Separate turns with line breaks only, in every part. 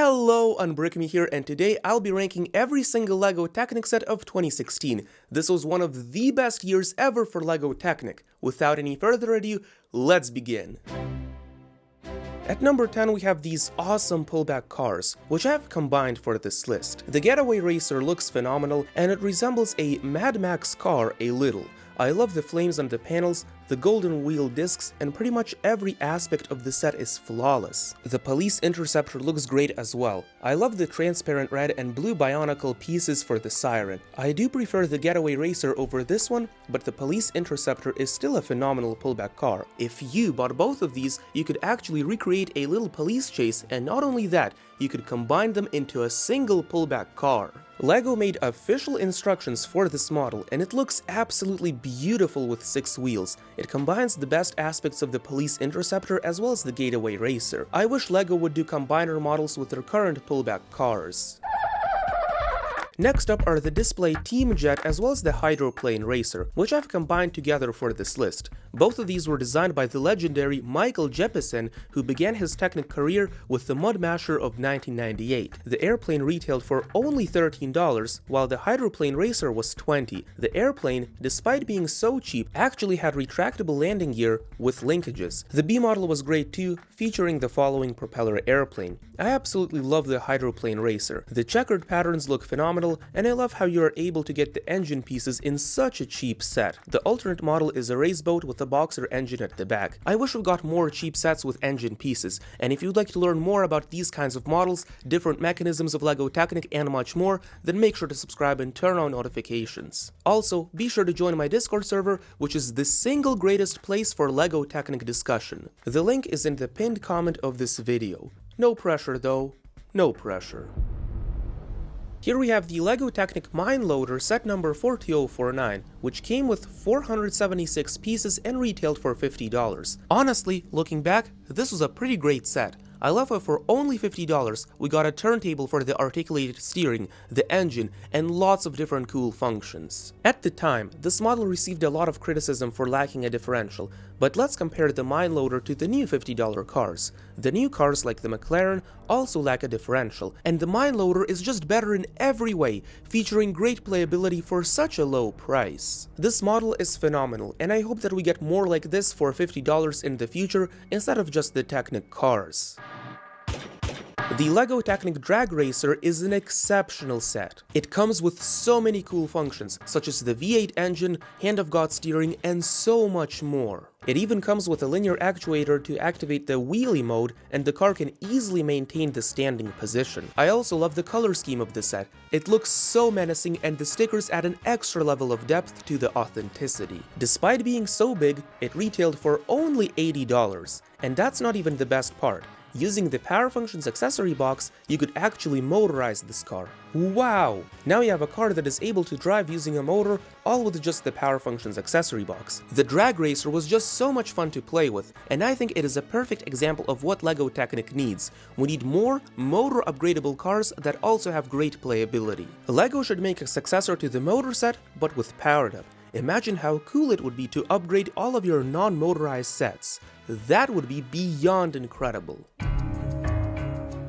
Hello, Unbrick Me here, and today I'll be ranking every single LEGO Technic set of 2016. This was one of the best years ever for LEGO Technic. Without any further ado, let's begin. At number 10 we have these awesome pullback cars, which I have combined for this list. The Getaway Racer looks phenomenal, and it resembles a Mad Max car a little. I love the flames on the panels, the golden wheel discs, and pretty much every aspect of the set is flawless. The Police Interceptor looks great as well. I love the transparent red and blue bionicle pieces for the siren. I do prefer the Getaway Racer over this one, but the Police Interceptor is still a phenomenal pullback car. If you bought both of these, you could actually recreate a little police chase, and not only that, you could combine them into a single pullback car. LEGO made official instructions for this model, and it looks absolutely beautiful with 6 wheels. It combines the best aspects of the Police Interceptor as well as the Getaway Racer. I wish LEGO would do combiner models with their current pullback cars. Next up are the Display Team Jet as well as the Hydroplane Racer, which I've combined together for this list. Both of these were designed by the legendary Michael Jeppesen, who began his Technic career with the Mud Masher of 1998. The airplane retailed for only $13, while the Hydroplane Racer was $20. The airplane, despite being so cheap, actually had retractable landing gear with linkages. The B model was great too, featuring the following propeller airplane. I absolutely love the Hydroplane Racer. The checkered patterns look phenomenal, and I love how you are able to get the engine pieces in such a cheap set. The alternate model is a race boat with a boxer engine at the back. I wish we got more cheap sets with engine pieces, and if you'd like to learn more about these kinds of models, different mechanisms of LEGO Technic, and much more, then make sure to subscribe and turn on notifications. Also, be sure to join my Discord server, which is the single greatest place for LEGO Technic discussion. The link is in the pinned comment of this video. No pressure though, no pressure. Here we have the LEGO Technic Mine Loader set number 40049, which came with 476 pieces and retailed for $50. Honestly, looking back, this was a pretty great set. I love how for only $50 we got a turntable for the articulated steering, the engine, and lots of different cool functions. At the time, this model received a lot of criticism for lacking a differential, but let's compare the Mine Loader to the new $50 cars. The new cars like the McLaren also lack a differential, and the Mine Loader is just better in every way, featuring great playability for such a low price. This model is phenomenal, and I hope that we get more like this for $50 in the future instead of just the Technic cars. The LEGO Technic Drag Racer is an exceptional set. It comes with so many cool functions, such as the V8 engine, Hand of God steering, and so much more. It even comes with a linear actuator to activate the wheelie mode, and the car can easily maintain the standing position. I also love the color scheme of the set. It looks so menacing, and the stickers add an extra level of depth to the authenticity. Despite being so big, it retailed for only $80. And that's not even the best part. Using the Power Functions accessory box, you could actually motorize this car. Wow! Now you have a car that is able to drive using a motor, all with just the Power Functions accessory box. The Drag Racer was just so much fun to play with, and I think it is a perfect example of what LEGO Technic needs. We need more motor upgradable cars that also have great playability. LEGO should make a successor to the motor set, but with powered up. Imagine how cool it would be to upgrade all of your non-motorized sets. That would be beyond incredible.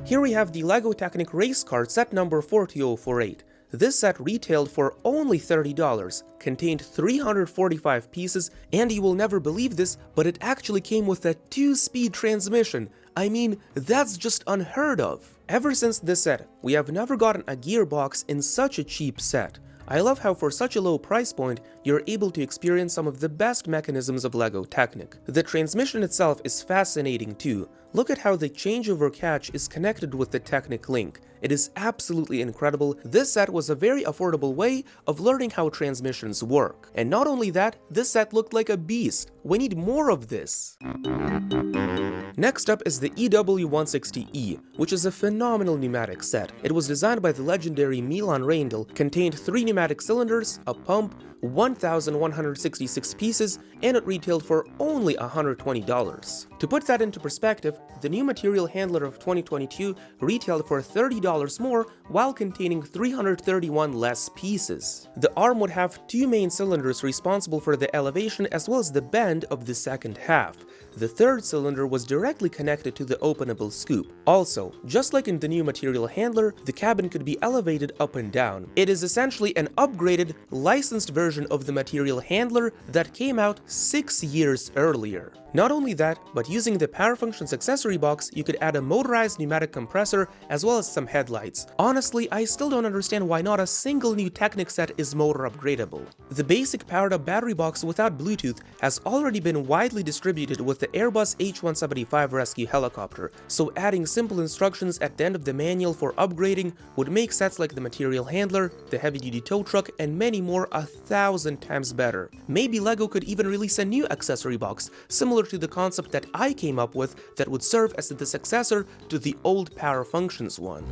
Here we have the LEGO Technic Race Car set number 40048. This set retailed for only $30, contained 345 pieces, and you will never believe this, but it actually came with a 2-speed transmission. I mean, that's just unheard of. Ever since this set, we have never gotten a gearbox in such a cheap set. I love how for such a low price point, you're able to experience some of the best mechanisms of LEGO Technic. The transmission itself is fascinating too. Look at how the changeover catch is connected with the Technic link. It is absolutely incredible. This set was a very affordable way of learning how transmissions work. And not only that, this set looked like a beast. We need more of this. Next up is the EW160E, which is a phenomenal pneumatic set. It was designed by the legendary Milan Reindl, contained 3 pneumatic cylinders, a pump, 1,166 pieces, and it retailed for only $120. To put that into perspective, the new material handler of 2022 retailed for $30 more while containing 331 less pieces. The arm would have 2 main cylinders responsible for the elevation as well as the bend of the second half. The third cylinder was directly connected to the openable scoop. Also, just like in the new material handler, the cabin could be elevated up and down. It is essentially an upgraded, licensed version of the material handler that came out 6 years earlier. Not only that, but using the Power Functions accessory box, you could add a motorized pneumatic compressor as well as some headlights. Honestly, I still don't understand why not a single new Technic set is motor upgradable. The basic powered-up battery box without Bluetooth has already been widely distributed with the Airbus H-175 rescue helicopter, so adding simple instructions at the end of the manual for upgrading would make sets like the material handler, the heavy-duty tow truck, and many more 1,000 times better. Maybe LEGO could even release a new accessory box, similar to the concept that I came up with, that would serve as the successor to the old Power Functions one.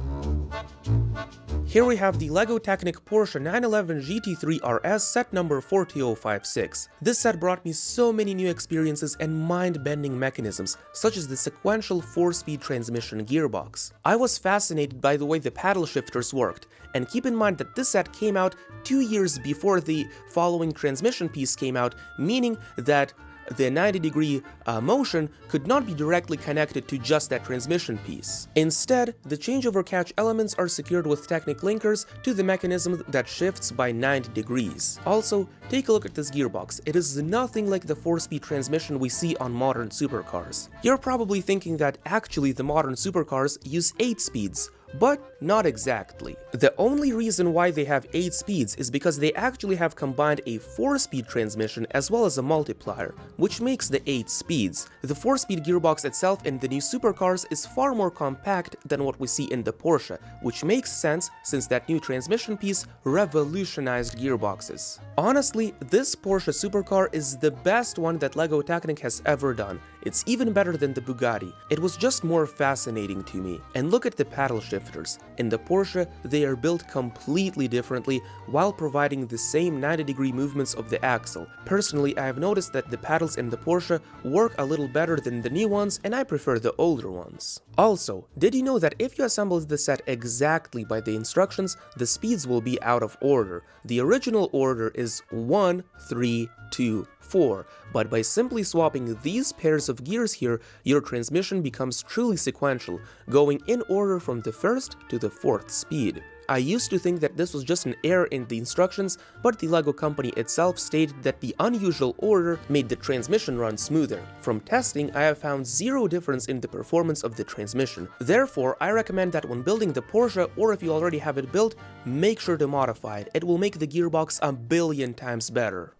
Here we have the LEGO Technic Porsche 911 GT3 RS set number 42056. This set brought me so many new experiences and mind-bending mechanisms, such as the sequential 4-speed transmission gearbox. I was fascinated by the way the paddle shifters worked, and keep in mind that this set came out 2 years before the following transmission piece came out, meaning that the 90-degree motion could not be directly connected to just that transmission piece. Instead, the changeover catch elements are secured with Technic linkers to the mechanism that shifts by 90 degrees. Also, take a look at this gearbox. It is nothing like the 4-speed transmission we see on modern supercars. You're probably thinking that actually the modern supercars use 8 speeds. But not exactly. The only reason why they have 8 speeds is because they actually have combined a 4-speed transmission as well as a multiplier, which makes the 8 speeds. The 4-speed gearbox itself in the new supercars is far more compact than what we see in the Porsche, which makes sense since that new transmission piece revolutionized gearboxes. Honestly, this Porsche supercar is the best one that LEGO Technic has ever done. It's even better than the Bugatti. It was just more fascinating to me. And look at the paddle shifters. In the Porsche, they are built completely differently while providing the same 90-degree movements of the axle. Personally, I have noticed that the paddles in the Porsche work a little better than the new ones, and I prefer the older ones. Also, did you know that if you assemble the set exactly by the instructions, the speeds will be out of order? The original order is 1, 3, 2, 4, but by simply swapping these pairs of gears here, your transmission becomes truly sequential, going in order from the 1st to the 4th speed. I used to think that this was just an error in the instructions, but the LEGO company itself stated that the unusual order made the transmission run smoother. From testing, I have found zero difference in the performance of the transmission. Therefore, I recommend that when building the Porsche, or if you already have it built, make sure to modify it. It will make the gearbox a billion times better.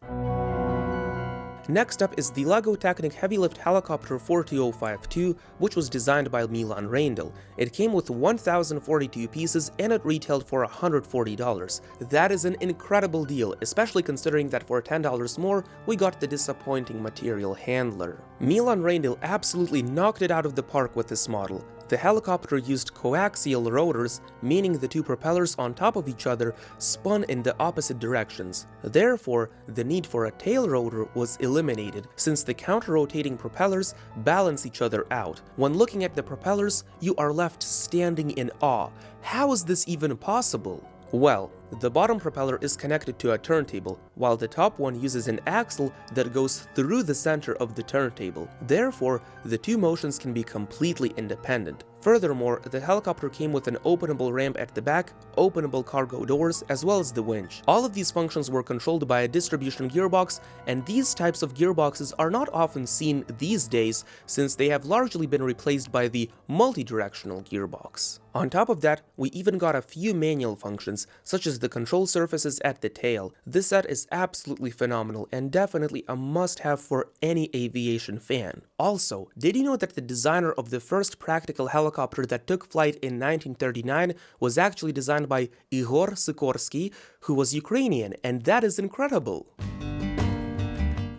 Next up is the LEGO Technic Heavy Lift Helicopter 42052, which was designed by Milan Reindl. It came with 1,042 pieces and it retailed for $140. That is an incredible deal, especially considering that for $10 more, we got the disappointing material handler. Milan Reindl absolutely knocked it out of the park with this model. The helicopter used coaxial rotors, meaning the two propellers on top of each other spun in the opposite directions. Therefore, the need for a tail rotor was eliminated, since the counter-rotating propellers balance each other out. When looking at the propellers, you are left standing in awe. How is this even possible? Well, the bottom propeller is connected to a turntable, while the top one uses an axle that goes through the center of the turntable. Therefore, the two motions can be completely independent. Furthermore, the helicopter came with an openable ramp at the back, openable cargo doors, as well as the winch. All of these functions were controlled by a distribution gearbox, and these types of gearboxes are not often seen these days since they have largely been replaced by the multi-directional gearbox. On top of that, we even got a few manual functions, such as the control surfaces at the tail. This set is absolutely phenomenal and definitely a must-have for any aviation fan. Also, did you know that the designer of the first practical helicopter that took flight in 1939 was actually designed by Igor Sikorsky, who was Ukrainian, and that is incredible!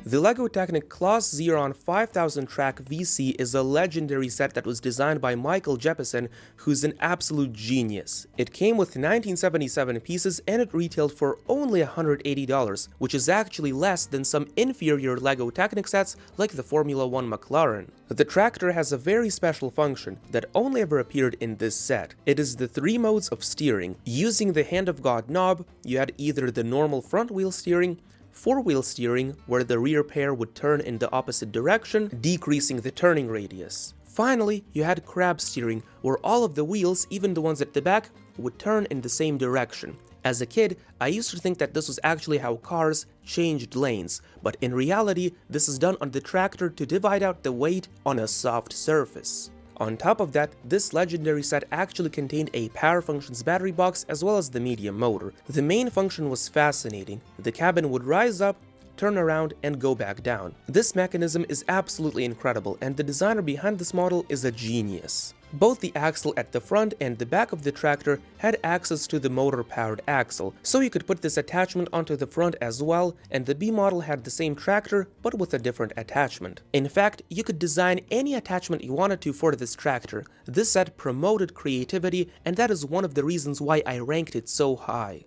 The LEGO Technic Claas Xeron 5000 Track VC is a legendary set that was designed by Michael Jeppesen, who's an absolute genius. It came with 1977 pieces and it retailed for only $180, which is actually less than some inferior LEGO Technic sets like the Formula 1 McLaren. The tractor has a very special function that only ever appeared in this set. It is the 3 modes of steering. Using the Hand of God knob, you had either the normal front wheel steering, four-wheel steering, where the rear pair would turn in the opposite direction, decreasing the turning radius. Finally, you had crab steering, where all of the wheels, even the ones at the back, would turn in the same direction. As a kid, I used to think that this was actually how cars changed lanes, but in reality, this is done on the tractor to divide out the weight on a soft surface. On top of that, this legendary set actually contained a power functions battery box as well as the medium motor. The main function was fascinating. The cabin would rise up, turn around, and go back down. This mechanism is absolutely incredible, and the designer behind this model is a genius. Both the axle at the front and the back of the tractor had access to the motor-powered axle, so you could put this attachment onto the front as well, and the B model had the same tractor but with a different attachment. In fact, you could design any attachment you wanted to for this tractor. This set promoted creativity, and that is one of the reasons why I ranked it so high.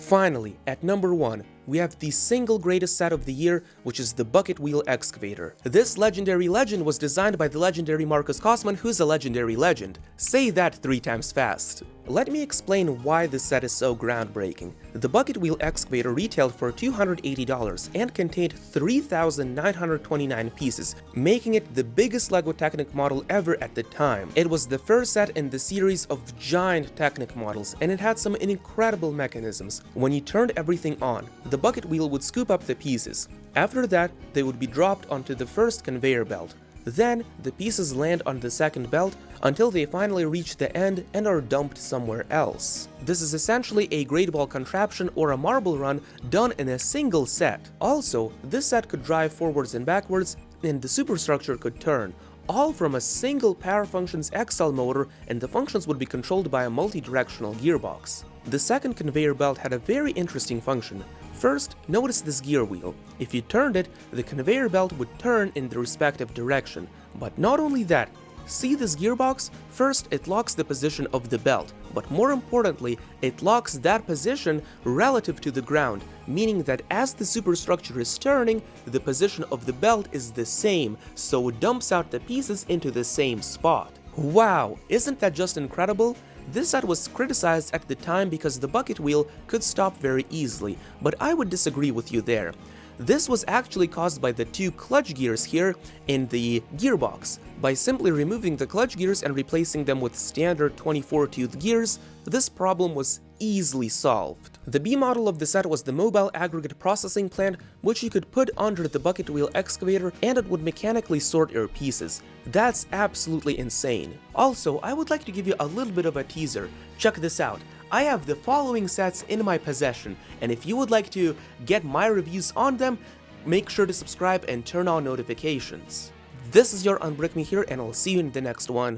Finally, at number 1, we have the single greatest set of the year, which is the bucket wheel excavator. This legendary legend was designed by the legendary Marcus Kosman, who's a legendary legend. Say that 3 times fast. Let me explain why this set is so groundbreaking. The bucket wheel excavator retailed for $280 and contained 3,929 pieces, making it the biggest LEGO Technic model ever at the time. It was the first set in the series of giant Technic models, and it had some incredible mechanisms. When you turned everything on, the bucket wheel would scoop up the pieces. After that, they would be dropped onto the first conveyor belt. Then, the pieces land on the second belt until they finally reach the end and are dumped somewhere else. This is essentially a great ball contraption or a marble run done in a single set. Also, this set could drive forwards and backwards, and the superstructure could turn, all from a single power functions XL motor, and the functions would be controlled by a multi-directional gearbox. The second conveyor belt had a very interesting function. First, notice this gear wheel. If you turned it, the conveyor belt would turn in the respective direction. But not only that, see this gearbox? First, it locks the position of the belt, but more importantly, it locks that position relative to the ground, meaning that as the superstructure is turning, the position of the belt is the same, so it dumps out the pieces into the same spot. Wow, isn't that just incredible? This set was criticized at the time because the bucket wheel could stop very easily, but I would disagree with you there. This was actually caused by the 2 clutch gears here in the gearbox. By simply removing the clutch gears and replacing them with standard 24-tooth gears, this problem was easily solved. The B model of the set was the mobile aggregate processing plant, which you could put under the bucket wheel excavator and it would mechanically sort your pieces. That's absolutely insane. Also, I would like to give you a little bit of a teaser. Check this out. I have the following sets in my possession, and if you would like to get my reviews on them, make sure to subscribe and turn on notifications. This is your Unbrick Me here, and I'll see you in the next one.